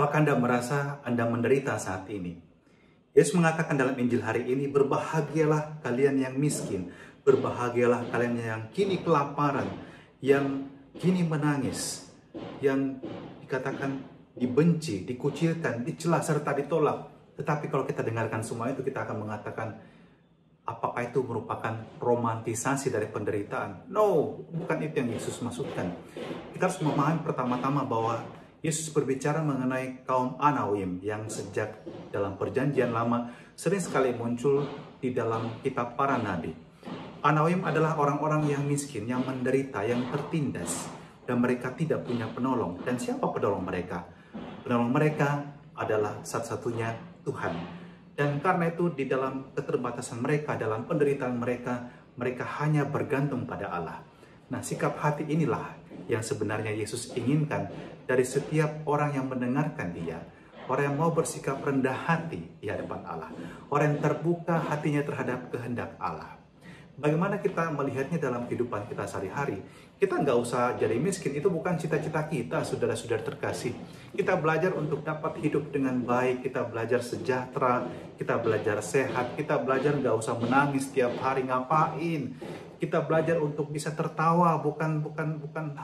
Apakah Anda merasa Anda menderita saat ini? Yesus mengatakan dalam Injil hari ini, berbahagialah kalian yang miskin, berbahagialah kalian yang kini kelaparan, yang kini menangis, yang dikatakan dibenci, dikucilkan, dicela, serta ditolak. Tetapi kalau kita dengarkan semua itu, kita akan mengatakan, apakah itu merupakan romantisasi dari penderitaan? No, bukan itu yang Yesus maksudkan. Kita harus memahami pertama-tama bahwa Yesus berbicara mengenai kaum Anawim yang sejak dalam perjanjian lama sering sekali muncul di dalam kitab para nabi. Anawim adalah orang-orang yang miskin, yang menderita, yang tertindas, dan mereka tidak punya penolong. Dan siapa penolong mereka? Penolong mereka adalah satu-satunya Tuhan. Dan karena itu di dalam keterbatasan mereka, dalam penderitaan mereka, mereka hanya bergantung pada Allah. Nah, sikap hati inilah yang sebenarnya Yesus inginkan dari setiap orang yang mendengarkan Dia. Orang yang mau bersikap rendah hati di hadapan Allah. Orang yang terbuka hatinya terhadap kehendak Allah. Bagaimana kita melihatnya dalam kehidupan kita sehari-hari? Kita nggak usah jadi miskin, itu bukan cita-cita kita, saudara-saudara terkasih. Kita belajar untuk dapat hidup dengan baik, kita belajar sejahtera, kita belajar sehat, kita belajar nggak usah menangis setiap hari, ngapain. Kita belajar untuk bisa tertawa, bukan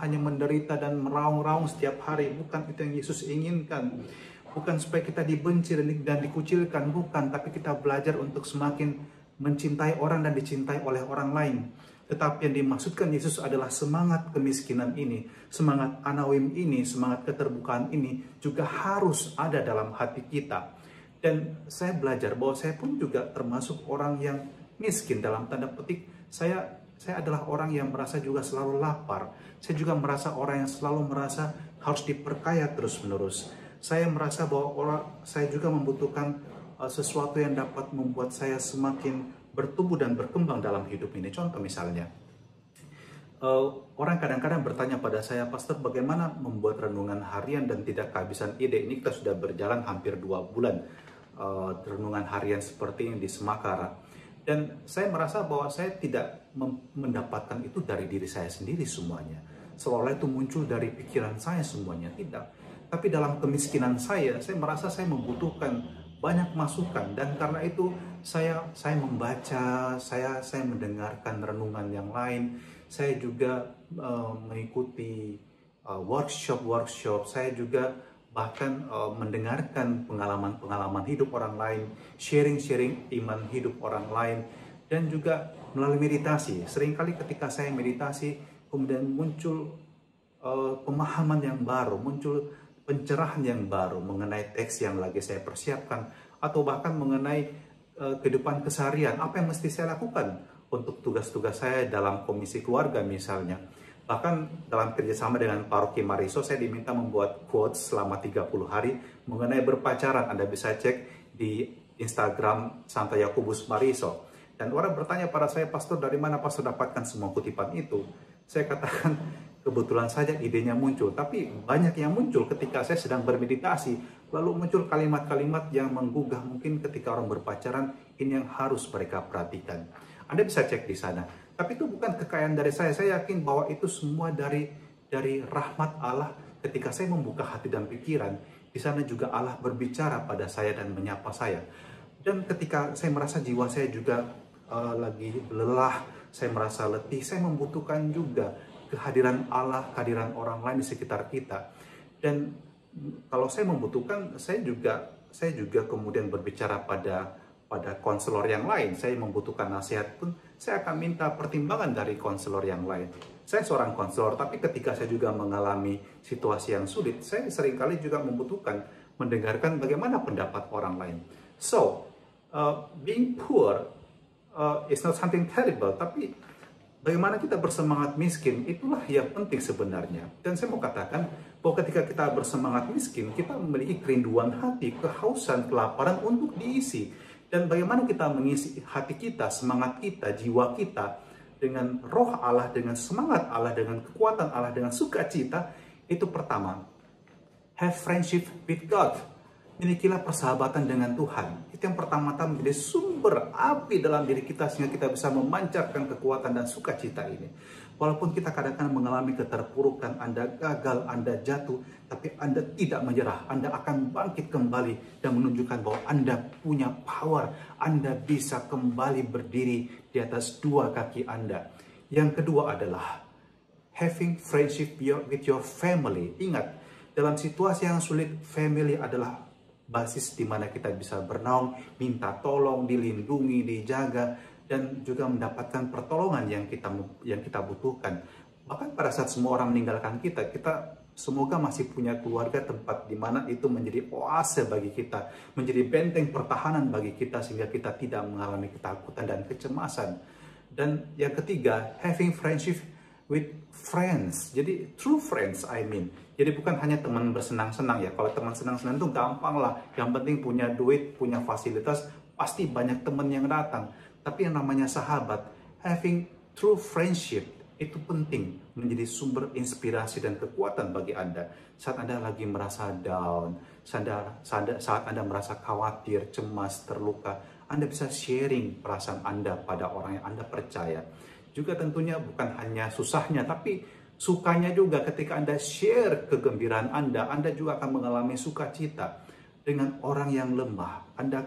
hanya menderita dan meraung-raung setiap hari, bukan itu yang Yesus inginkan. Bukan supaya kita dibenci dan dikucilkan, bukan, tapi kita belajar untuk semakin mencintai orang dan dicintai oleh orang lain. Tetapi yang dimaksudkan Yesus adalah semangat kemiskinan ini, semangat Anawim ini, semangat keterbukaan ini juga harus ada dalam hati kita. Dan saya belajar bahwa saya pun juga termasuk orang yang miskin dalam tanda petik. Saya adalah orang yang merasa juga selalu lapar. Saya juga merasa orang yang selalu merasa harus diperkaya terus-menerus. Saya merasa bahwa saya juga membutuhkan sesuatu yang dapat membuat saya semakin bertumbuh dan berkembang dalam hidup ini. Contoh misalnya, orang kadang-kadang bertanya pada saya, Pastor, bagaimana membuat renungan harian dan tidak kehabisan ide? Ini kita sudah berjalan hampir 2 bulan renungan harian seperti ini di Semakara. Dan saya merasa bahwa saya tidak mendapatkan itu dari diri saya sendiri semuanya. Seolah-olah itu muncul dari pikiran saya semuanya. Tidak. Tapi dalam kemiskinan saya merasa saya membutuhkan banyak masukan. Dan karena itu saya membaca, saya mendengarkan renungan yang lain. Saya juga mengikuti workshop. Saya juga bahkan mendengarkan pengalaman-pengalaman hidup orang lain, sharing iman hidup orang lain, dan juga melalui meditasi. Seringkali ketika saya meditasi, kemudian muncul pemahaman yang baru, muncul pencerahan yang baru mengenai teks yang lagi saya persiapkan, atau bahkan mengenai kehidupan keseharian, apa yang mesti saya lakukan untuk tugas-tugas saya dalam komisi keluarga misalnya. Bahkan dalam kerjasama dengan Paroki Mariso, saya diminta membuat quotes selama 30 hari mengenai berpacaran. Anda bisa cek di Instagram Santo Yakobus Mariso. Dan orang bertanya pada saya, Pastor, dari mana Pastor dapatkan semua kutipan itu? Saya katakan, kebetulan saja idenya muncul. Tapi banyak yang muncul ketika saya sedang bermeditasi. Lalu muncul kalimat-kalimat yang menggugah, mungkin ketika orang berpacaran, ini yang harus mereka perhatikan. Anda bisa cek di sana. Tapi itu bukan kekayaan dari saya. Saya yakin bahwa itu semua dari rahmat Allah. Ketika saya membuka hati dan pikiran, di sana juga Allah berbicara pada saya dan menyapa saya. Dan ketika saya merasa jiwa saya juga lagi lelah, saya merasa letih, saya membutuhkan juga kehadiran Allah, kehadiran orang lain di sekitar kita. Dan kalau saya membutuhkan, saya juga kemudian berbicara pada konselor yang lain. Saya membutuhkan nasihat pun, saya akan minta pertimbangan dari konselor yang lain. Saya seorang konselor, tapi ketika saya juga mengalami situasi yang sulit, saya seringkali juga membutuhkan mendengarkan bagaimana pendapat orang lain. So, being poor is not something terrible, tapi bagaimana kita bersemangat miskin, itulah yang penting sebenarnya. Dan saya mau katakan bahwa ketika kita bersemangat miskin, kita memiliki kerinduan hati, kehausan, kelaparan untuk diisi. Dan bagaimana kita mengisi hati kita, semangat kita, jiwa kita dengan roh Allah, dengan semangat Allah, dengan kekuatan Allah, dengan sukacita, itu pertama, have friendship with God. Milikilah persahabatan dengan Tuhan. Itu yang pertama-tama menjadi sumber api dalam diri kita sehingga kita bisa memancarkan kekuatan dan sukacita ini. Walaupun kita kadang-kadang mengalami keterpurukan, Anda gagal, Anda jatuh, tapi Anda tidak menyerah. Anda akan bangkit kembali dan menunjukkan bahwa Anda punya power. Anda bisa kembali berdiri di atas dua kaki Anda. Yang kedua adalah having friendship with your family. Ingat, dalam situasi yang sulit, family adalah basis di mana kita bisa bernaung, minta tolong, dilindungi, dijaga, dan juga mendapatkan pertolongan yang kita butuhkan. Bahkan pada saat semua orang meninggalkan kita semoga masih punya keluarga, tempat di mana itu menjadi oase bagi kita, menjadi benteng pertahanan bagi kita sehingga kita tidak mengalami ketakutan dan kecemasan. Dan yang ketiga, having friendship with friends. Jadi true friends, I mean. Jadi bukan hanya teman bersenang-senang ya. Kalau teman senang-senang itu gampang lah. Yang penting punya duit, punya fasilitas, pasti banyak teman yang datang. Tapi yang namanya sahabat, having true friendship, itu penting menjadi sumber inspirasi dan kekuatan bagi Anda. Saat Anda lagi merasa down, saat Anda merasa khawatir, cemas, terluka, Anda bisa sharing perasaan Anda pada orang yang Anda percaya. Juga tentunya bukan hanya susahnya, tapi sukanya juga. Ketika Anda share kegembiraan Anda juga akan mengalami sukacita. Dengan orang yang lemah, Anda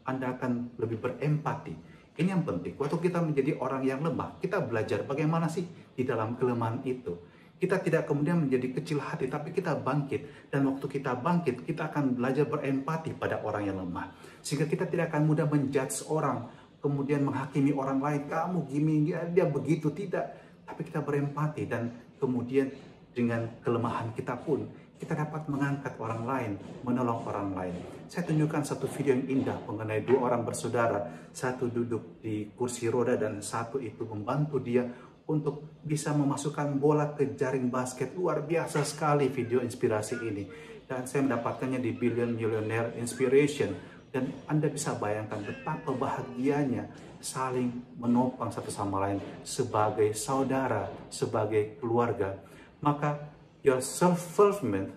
akan lebih berempati. Ini yang penting. Waktu kita menjadi orang yang lemah, kita belajar bagaimana sih di dalam kelemahan itu. Kita tidak kemudian menjadi kecil hati, tapi kita bangkit. Dan waktu kita bangkit, kita akan belajar berempati pada orang yang lemah. Sehingga kita tidak akan mudah menjudge orang, kemudian menghakimi orang lain, kamu gini, dia begitu, tidak. Tapi kita berempati dan kemudian dengan kelemahan kita pun, kita dapat mengangkat orang lain, menolong orang lain. Saya tunjukkan satu video yang indah mengenai dua orang bersaudara. Satu duduk di kursi roda dan satu itu membantu dia untuk bisa memasukkan bola ke jaring basket. Luar biasa sekali video inspirasi ini. Dan saya mendapatkannya di Billion Millionaire Inspiration. Dan Anda bisa bayangkan betapa bahagianya saling menopang satu sama lain sebagai saudara, sebagai keluarga. Maka your self-fulfillment,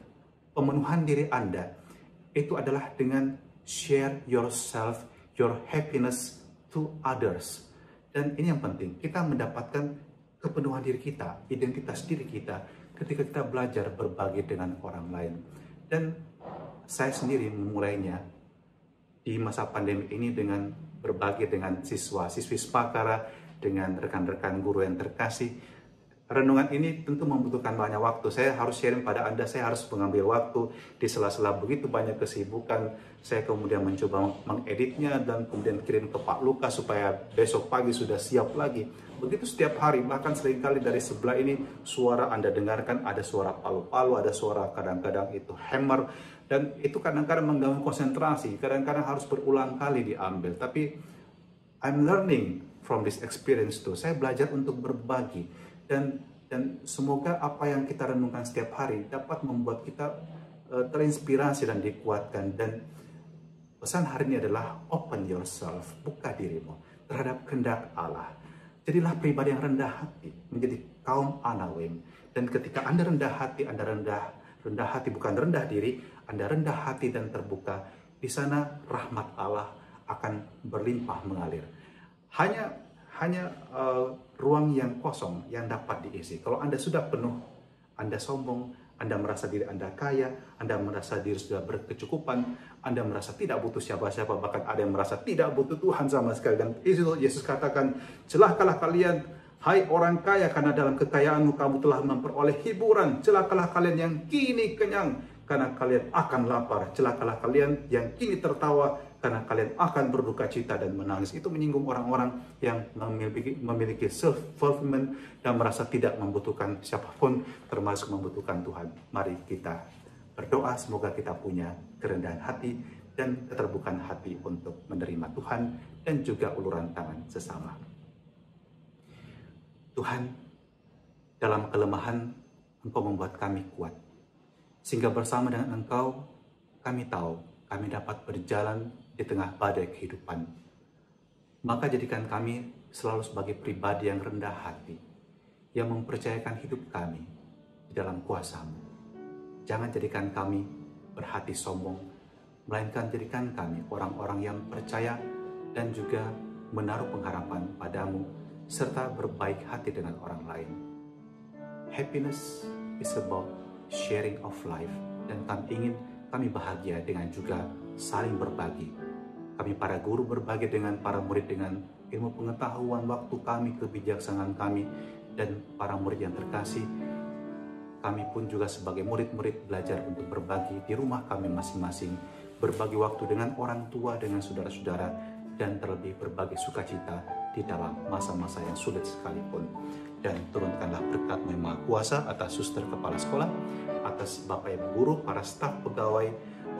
pemenuhan diri Anda, itu adalah dengan share yourself, your happiness to others. Dan ini yang penting, kita mendapatkan kepenuhan diri kita, identitas diri kita, ketika kita belajar berbagi dengan orang lain. Dan saya sendiri memulainya di masa pandemi ini dengan berbagi dengan siswa-siswi Semakara, dengan rekan-rekan guru yang terkasih. Renungan ini tentu membutuhkan banyak waktu. Saya harus sharing pada Anda, saya harus mengambil waktu di sela-sela begitu banyak kesibukan. Saya kemudian mencoba mengeditnya dan kemudian kirim ke Pak Lukas supaya besok pagi sudah siap lagi. Begitu setiap hari, bahkan seringkali dari sebelah ini suara Anda dengarkan, ada suara palu-palu, ada suara kadang-kadang itu hammer, dan itu kadang-kadang mengganggu konsentrasi, kadang-kadang harus berulang kali diambil. Tapi I'm learning from this experience too. Saya belajar untuk berbagi. Dan semoga apa yang kita renungkan setiap hari dapat membuat kita terinspirasi dan dikuatkan. Dan pesan hari ini adalah open yourself, buka dirimu terhadap kehendak Allah. Jadilah pribadi yang rendah hati, menjadi kaum Anawim. Dan ketika Anda rendah hati, Anda rendah hati bukan rendah diri, Anda rendah hati dan terbuka, di sana rahmat Allah akan berlimpah mengalir. Hanya ruang yang kosong yang dapat diisi. Kalau Anda sudah penuh, Anda sombong, Anda merasa diri Anda kaya, Anda merasa diri sudah berkecukupan, Anda merasa tidak butuh siapa-siapa, bahkan ada yang merasa tidak butuh Tuhan sama sekali. Dan itu Yesus katakan, celakalah kalian, hai orang kaya, karena dalam kekayaanmu kamu telah memperoleh hiburan. Celakalah kalian yang kini kenyang, karena kalian akan lapar. Celakalah kalian yang kini tertawa, karena kalian akan berduka cita dan menangis. Itu menyinggung orang-orang yang memiliki self-fulfillment dan merasa tidak membutuhkan siapapun, termasuk membutuhkan Tuhan. Mari kita berdoa, semoga kita punya kerendahan hati dan keterbukaan hati untuk menerima Tuhan dan juga uluran tangan sesama. Tuhan, dalam kelemahan Engkau membuat kami kuat. Sehingga bersama dengan Engkau, kami tahu kami dapat berjalan di tengah badai kehidupan. Maka jadikan kami selalu sebagai pribadi yang rendah hati, yang mempercayakan hidup kami di dalam kuasa-Mu. Jangan jadikan kami berhati sombong, melainkan jadikan kami orang-orang yang percaya dan juga menaruh pengharapan padamu, serta berbaik hati dengan orang lain. Happiness is about sharing of life, dan kami ingin kami bahagia dengan juga saling berbagi. Kami para guru berbagi dengan para murid dengan ilmu pengetahuan, waktu kami, kebijaksanaan kami, dan para murid yang terkasih. Kami pun juga sebagai murid-murid belajar untuk berbagi di rumah kami masing-masing, berbagi waktu dengan orang tua, dengan saudara-saudara, dan terlebih berbagi sukacita di dalam masa-masa yang sulit sekalipun. Dan turunkanlah berkat-Mu yang Maha Kuasa atas suster kepala sekolah, atas Bapak Ibu guru, para staf pegawai,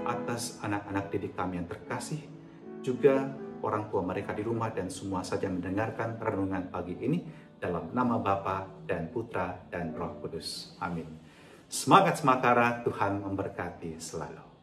atas anak-anak didik kami yang terkasih, juga orang tua mereka di rumah, dan semua saja mendengarkan renungan pagi ini, dalam nama Bapa dan Putra dan Roh Kudus. Amin. Semangat Semakara, Tuhan memberkati selalu.